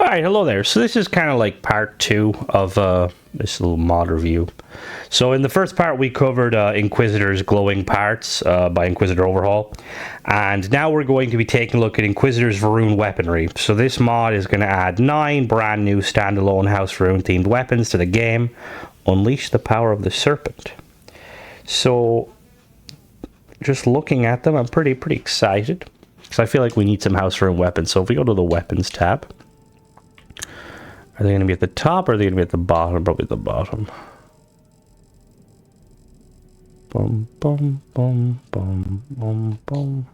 Alright, hello there. So this is kind of like part 2 of this little mod review. So in the first part we covered Inquisitor's glowing parts by Inquisitor Overhaul. And now we're going to be taking a look at Inquisitor's varuun weaponry. So this mod is going to add 9 brand new standalone House Varuun themed weapons to the game. Unleash the power of the serpent. So just looking at them, I'm pretty excited. Because I feel like we need some House Varuun weapons. So if we go to the weapons tab. Are they going to be at the top or are they going to be at the bottom? Probably at the bottom. Boom, boom, boom, boom, boom, boom.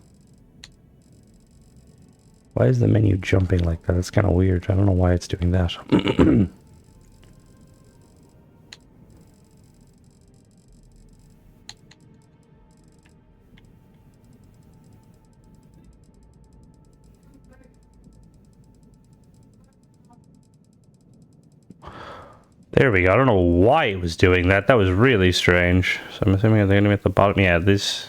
Why is the menu jumping like that? It's kind of weird. I don't know why it's doing that. There we go. I don't know why it was doing that. That was really strange. So I'm assuming they're going to be at the bottom. Yeah, this...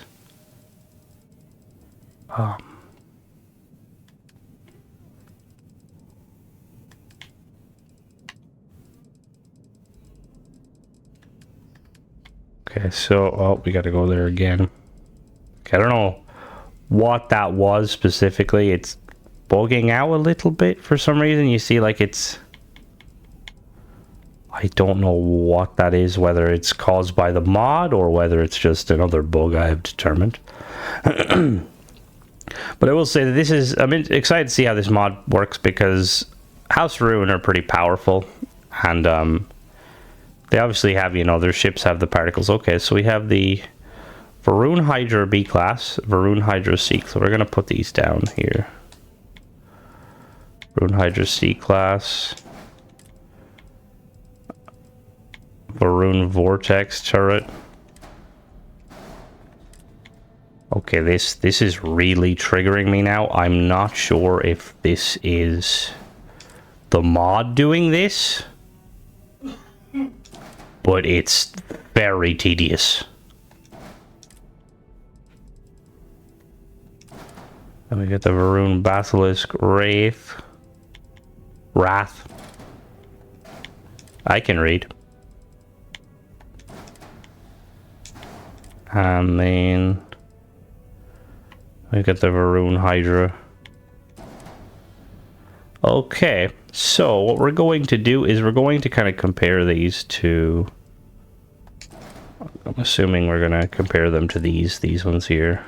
Okay, so... Oh, we got to go there again. Okay, I don't know what that was specifically. It's bugging out a little bit for some reason. You see, like, it's... I don't know what that is, whether it's caused by the mod or whether it's just another bug I have determined. But I will say that this is... I'm excited to see how this mod works because House Varuun are pretty powerful. And they obviously have, you know, their ships have the particles. Okay, so we have the Varuun Hydra B class, Varuun Hydra C. So we're going to put these down here. Varuun Hydra C class. Varuun Vortex turret. Okay, this is really triggering me now. I'm not sure if this is the mod doing this, but it's very tedious. Then we get the Varuun Basilisk Wrath. I can read. And then we get the Varuun Hydra. Okay, so what we're going to do is we're going to kind of compare these to... I'm assuming we're going to compare them to these ones here.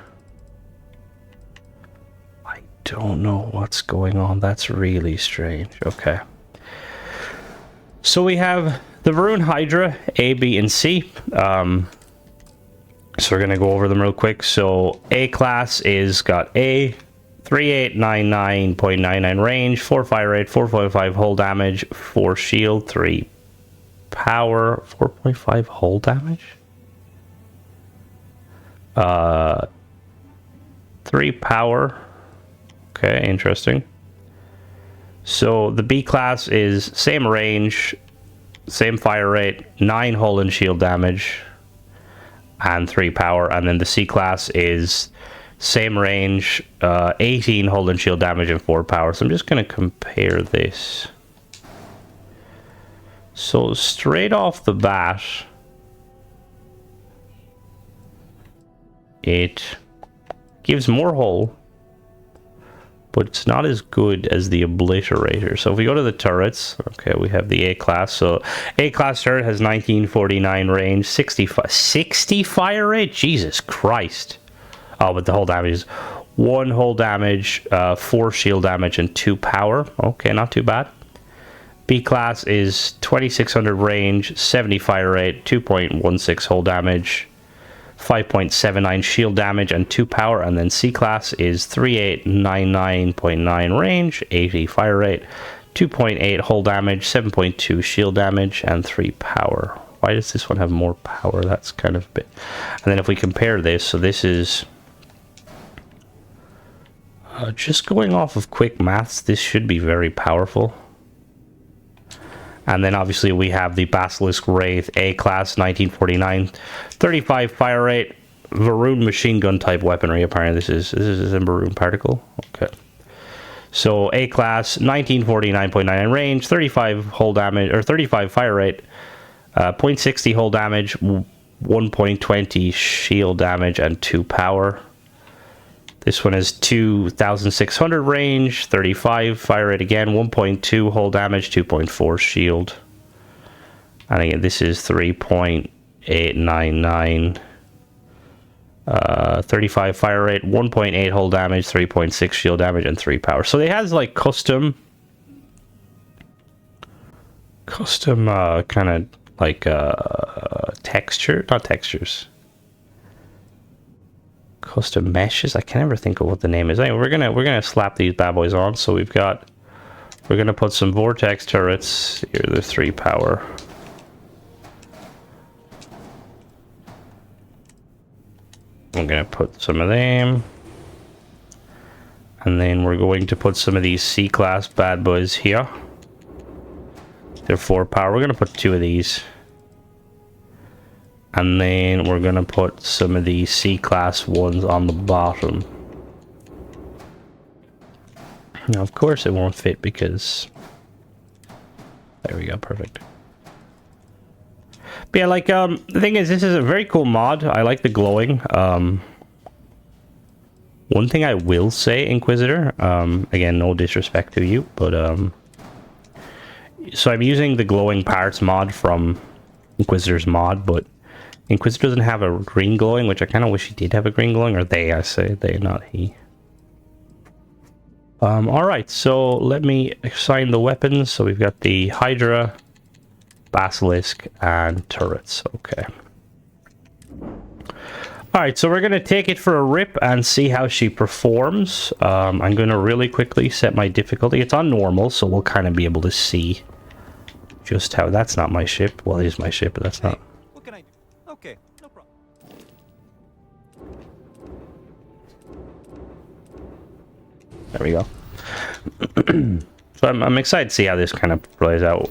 I don't know what's going on. That's really strange. Okay. So we have the Varuun Hydra, A, B, and C. So we're going to go over them real quick. So A class is got A, 3899.99 range, 4 fire rate, 4.5 hull damage, 4 shield, 3 power, 4.5 hull damage? 3 power. Okay, interesting. So the B class is same range, same fire rate, 9 hull and shield damage, and 3 power. And then the C class is same range, 18 hull and shield damage and 4 power. So I'm just going to compare this. So straight off the bat, it gives more hull, but it's not as good as the Obliterator. So if we go to the turrets, okay, we have the A class. So A class turret has 1949 range, 60 fire rate? Jesus Christ. Oh, but the hull damage is 1 hull damage, 4 shield damage, and 2 power. Okay, not too bad. B class is 2600 range, 70 fire rate, 2.16 hull damage, 5.79 shield damage, and 2 power. And then C class is 3899.9 range, 80 fire rate, 2.8 hull damage, 7.2 shield damage, and 3 power. Why does this one have more power? That's kind of a bit... And then if we compare this, so this is... just going off of quick maths, this should be very powerful. And then obviously we have the Basilisk Wraith A class, 1949, 35 fire rate, Varuun machine gun type weaponry. Apparently this is a Varuun particle. Okay. So A class, 1949.99 range, 35 hull damage, or 35 fire rate, 0.60 hull damage, 1.20 shield damage, and 2 power. This one is 2,600 range, 35 fire rate again, 1.2 hull damage, 2.4 shield. And again, this is 3.899. 35 fire rate, 1.8 hull damage, 3.6 shield damage, and 3 power. So it has like custom kind of like texture, not textures, custom meshes. I can never think of what the name is. Anyway, we're gonna slap these bad boys on. So we're gonna put some vortex turrets. Here, the 3 power. I'm gonna put some of them, and then we're going to put some of these C-class bad boys here. They're 4 power. We're gonna put 2 of these, and then we're gonna put some of these C-class ones on the bottom. Now, of course, it won't fit because there we go, perfect. But yeah, like, the thing is, this is a very cool mod. I like the glowing. One thing I will say, Inquisitor, again, no disrespect to you, but, so I'm using the glowing parts mod from Inquisitor's mod, but Inquisitor doesn't have a green glowing, which I kind of wish he did have a green glowing, or they, I say, they, not he. Alright, so let me assign the weapons. So we've got the Hydra, Basilisk, and turrets. Okay. Alright, so we're going to take it for a rip and see how she performs. I'm going to really quickly set my difficulty. It's on normal, so we'll kind of be able to see just how... That's not my ship. Well, it is my ship, but that's not... What can I do? Okay, no problem. There we go. So I'm excited to see how this kind of plays out.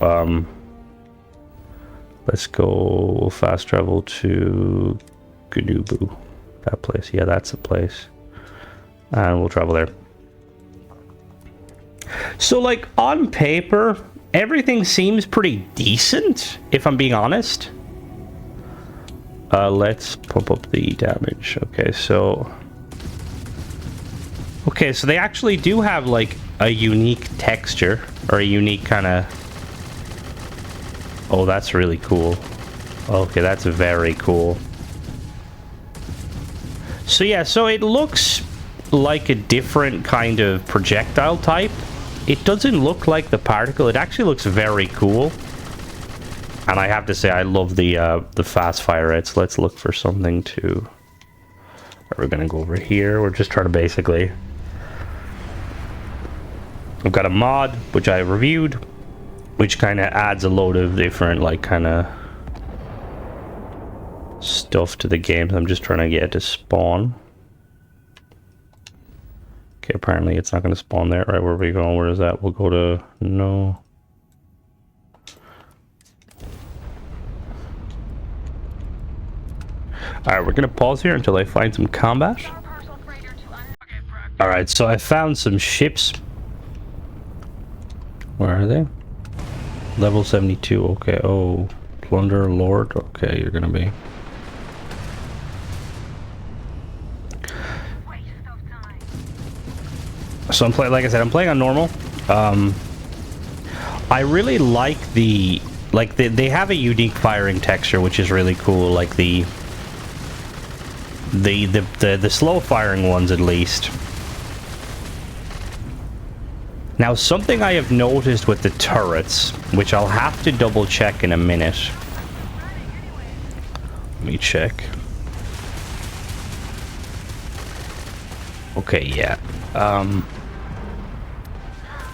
Let's go fast travel to Ganubu. That place. Yeah, that's the place. And we'll travel there. So, like, on paper, everything seems pretty decent, if I'm being honest. Let's pump up the damage. Okay, so they actually do have, like, a unique texture, or a unique kind of... Oh, that's really cool. Okay, that's very cool. So yeah, so it looks like a different kind of projectile type. It doesn't look like the particle. It actually looks very cool. And I have to say, I love the fast fire rates. Let's look for something to... We're gonna go over here. We're just trying to basically... I've got a mod, which I reviewed, which kind of adds a load of different, like, kind of stuff to the game. I'm just trying to get it to spawn. Okay, apparently it's not going to spawn there. Right, where are we going? Where is that? We'll go to... No. Alright, we're going to pause here until I find some combat. Alright, so I found some ships. Where are they? Level 72, okay. Oh, Plunder Lord. Okay, you're gonna be... So I'm playing, like I said, I'm playing on normal. I really like the... Like, they have a unique firing texture, which is really cool. Like, the slow firing ones, at least. Now, something I have noticed with the turrets, which I'll have to double check in a minute. Let me check. Okay, yeah.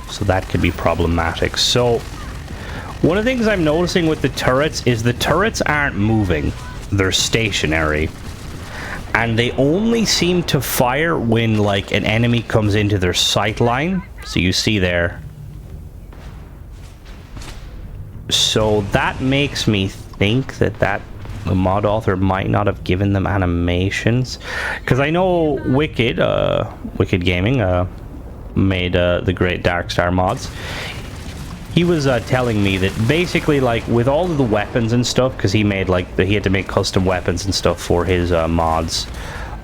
So that could be problematic. So, one of the things I'm noticing with the turrets is the turrets aren't moving. They're stationary. And they only seem to fire when, like, an enemy comes into their sight line. So you see there. So that makes me think that the mod author might not have given them animations. Because I know Wicked Gaming, made the Great Dark Star mods. He was telling me that basically, like, with all of the weapons and stuff, because he made, like, he had to make custom weapons and stuff for his mods.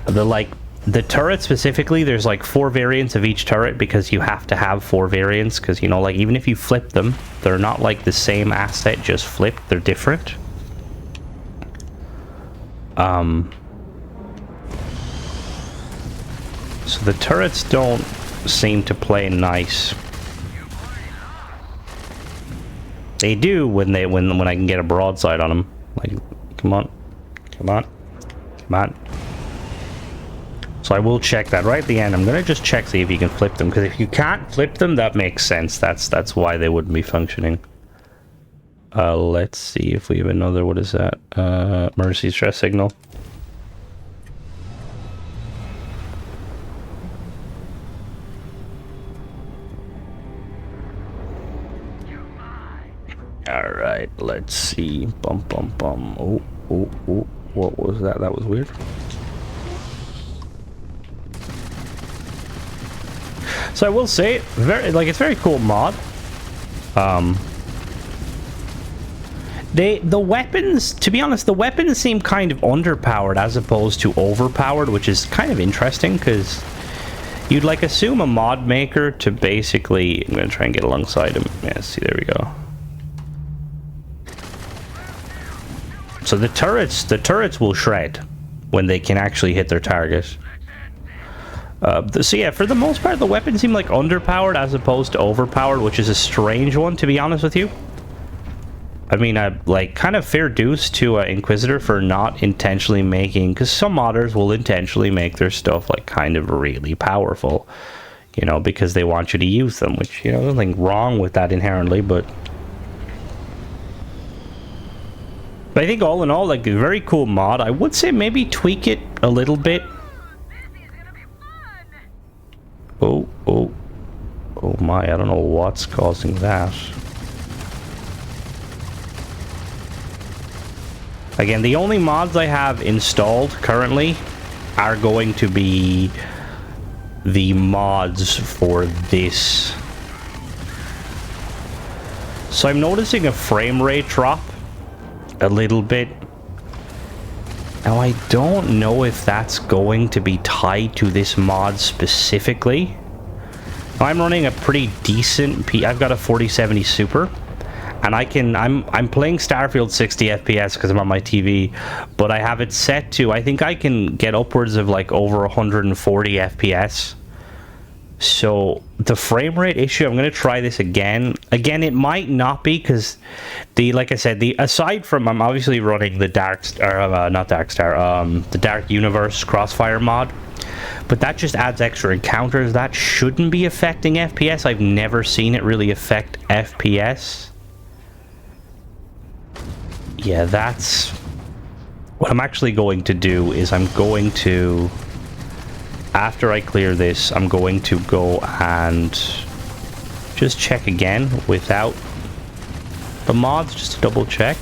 The turret specifically, there's, like, 4 variants of each turret, because you have to have 4 variants, because, you know, like, even if you flip them, they're not, like, the same asset, just flipped. They're different. So the turrets don't seem to play nice. They do when I can get a broadside on them. Like, come on, come on, come on. So I will check that right at the end. I'm gonna just check, see if you can flip them, because if you can't flip them, that makes sense. That's why they wouldn't be functioning. Let's see if we have another. What is that? Mercy stress signal. All right, let's see. Bum bum bum. Oh oh oh. What was that? That was weird. So I will say, it's very cool mod. The weapons, to be honest, the weapons seem kind of underpowered as opposed to overpowered, which is kind of interesting because you'd like assume a mod maker to basically. I'm gonna try and get alongside him. Yeah, see, there we go. So the turrets will shred when they can actually hit their target. So yeah, for the most part, the weapons seem like underpowered as opposed to overpowered, which is a strange one, to be honest with you. I mean, like, kind of fair dues to Inquisitor for not intentionally making, because some modders will intentionally make their stuff, like, kind of really powerful, you know, because they want you to use them, which, you know, there's nothing wrong with that inherently, but I think all in all, like, a very cool mod. I would say maybe tweak it a little bit. Oh, oh, oh my, I don't know what's causing that. Again, the only mods I have installed currently are going to be the mods for this. So I'm noticing a frame rate drop a little bit. Now I don't know if that's going to be tied to this mod specifically. I'm running a pretty decent I've got a 4070 Super, and I'm playing Starfield 60 FPS because I'm on my TV, but I have it set to, I think I can get upwards of like over 140 FPS. So the frame rate issue, I'm going to try this again. Again, it might not be because like I said, aside from, I'm obviously running the the Dark Universe Crossfire mod, but that just adds extra encounters. That shouldn't be affecting FPS. I've never seen it really affect FPS. Yeah, that's what I'm actually going to do. Is I'm going to, after I clear this, I'm going to go and just check again without the mods, just to double check.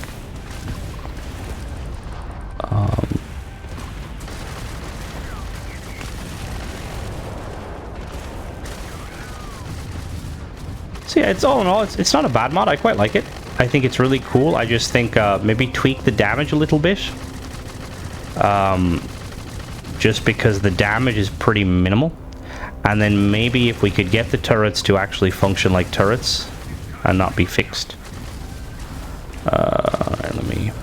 So yeah, it's all in all, it's not a bad mod. I quite like it. I think it's really cool. I just think maybe tweak the damage a little bit. Just because the damage is pretty minimal. And then maybe if we could get the turrets to actually function like turrets and not be fixed. Let me...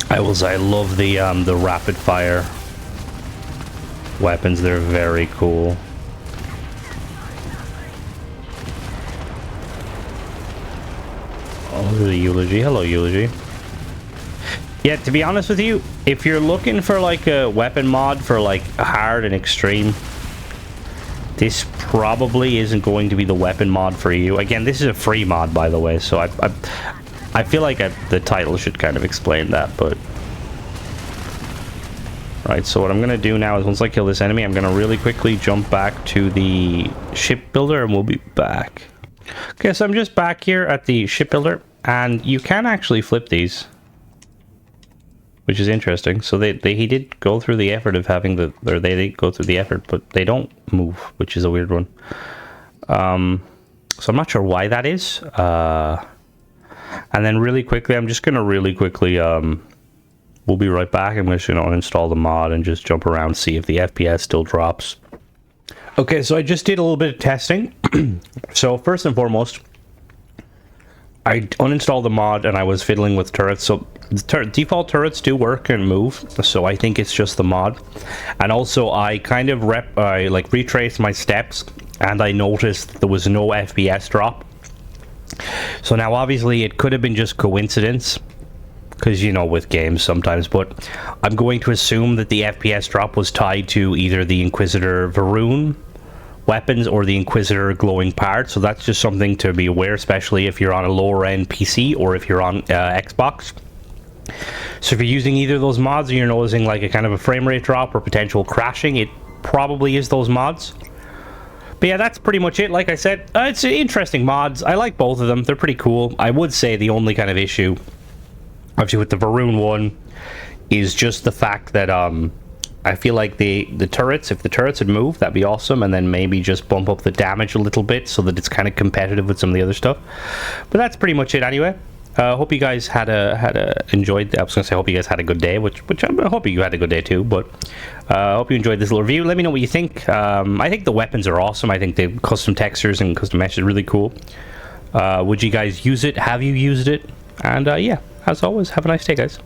I will say I love the rapid fire weapons. They're very cool. Oh, there's a Eulogy. Hello, Eulogy. Yeah, to be honest with you, if you're looking for like a weapon mod for like hard and extreme, this probably isn't going to be the weapon mod for you. Again, this is a free mod, by the way, so I feel like the title should kind of explain that, but... Right, so what I'm going to do now is once I kill this enemy, I'm going to really quickly jump back to the shipbuilder and we'll be back. Okay, so I'm just back here at the shipbuilder, and you can actually flip these. which is interesting. So he did go through the effort of having they did go through the effort, but they don't move, which is a weird one. So I'm not sure why that is. And then really quickly, I'm just gonna really quickly we'll be right back. I'm just gonna uninstall the mod and just jump around, see if the FPS still drops. Okay, so I just did a little bit of testing. So first and foremost, I uninstalled the mod and I was fiddling with turrets. So the default turrets do work and move, so I think it's just the mod. And also I kind of retraced my steps and I noticed there was no FPS drop. So now obviously it could have been just coincidence, because you know with games sometimes, but I'm going to assume that the FPS drop was tied to either the Inquisitor varuun weapons or the Inquisitor glowing parts. So that's just something to be aware, especially if you're on a lower end PC or if you're on Xbox. So if you're using either of those mods and you're noticing like a kind of a frame rate drop or potential crashing, it probably is those mods. But yeah, that's pretty much it. Like I said, it's interesting mods. I like both of them. They're pretty cool. I would say the only kind of issue, obviously with the varuun one, is just the fact that I feel like the turrets, if the turrets had moved, that'd be awesome, and then maybe just bump up the damage a little bit so that it's kind of competitive with some of the other stuff. But that's pretty much it anyway. Hope you guys had enjoyed. I was gonna say hope you guys had a good day, which I hope you had a good day too. But hope you enjoyed this little review. Let me know what you think. I think the weapons are awesome. I think the custom textures and custom mesh is really cool. Would you guys use it? Have you used it? And yeah, as always, have a nice day, guys.